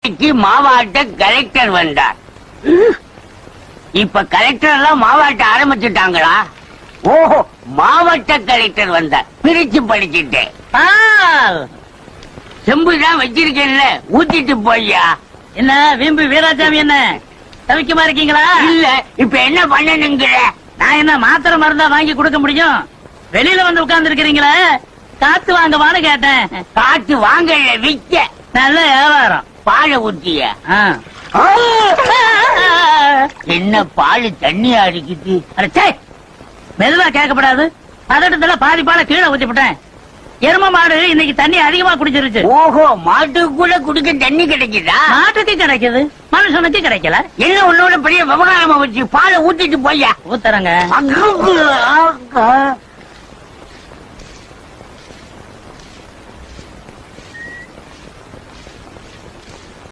மாவாட்ட collector வந்தார். இப்ப collector எல்லாம் மாவாட்ட ஆரம்பிச்சுட்டாங்களா? ஓஹோ, மாவட்ட கலெக்டர் வந்தார். பிரிச்சு படிச்சுட்டேன். செம்புதான் வச்சிருக்கேன்ல, ஊத்திட்டு போய்யா. என்ன வீம்பு வீராசாமி, என்ன தவிக்கமா இருக்கீங்களா? இல்ல, இப்ப என்ன பண்ணணுங்கிற? நான் என்ன மாத்திரை மருந்தா வாங்கி கொடுக்க முடியும்? வெளியில வந்து உட்கார்ந்து இருக்கிறீங்களா? காத்து வாங்கவான்னு கேட்டேன். காத்து வாங்கல, விக்க. நல்ல வியாபாரம். பாலை ஊத்திய. என்ன பால் தண்ணியா அடிக்குது? மெதுவா கேட்கப்படாது. பதட்டத்துல பாதி பாலை கீழே ஊத்தி விட்டேன். எரும மாடு இன்னைக்கு தண்ணி அதிகமா குடிச்சிருச்சு. ஓஹோ, மாட்டுக்குள்ள குடிக்க தண்ணி கிடைக்குதா? மாட்டுக்கு கிடைக்குது, மனுஷனுக்கு கிடைக்கல. என்ன உன்னோட பெரிய விவகாரமா வச்சு பாலை ஊத்திட்டு போய்யா. ஊத்துறங்க.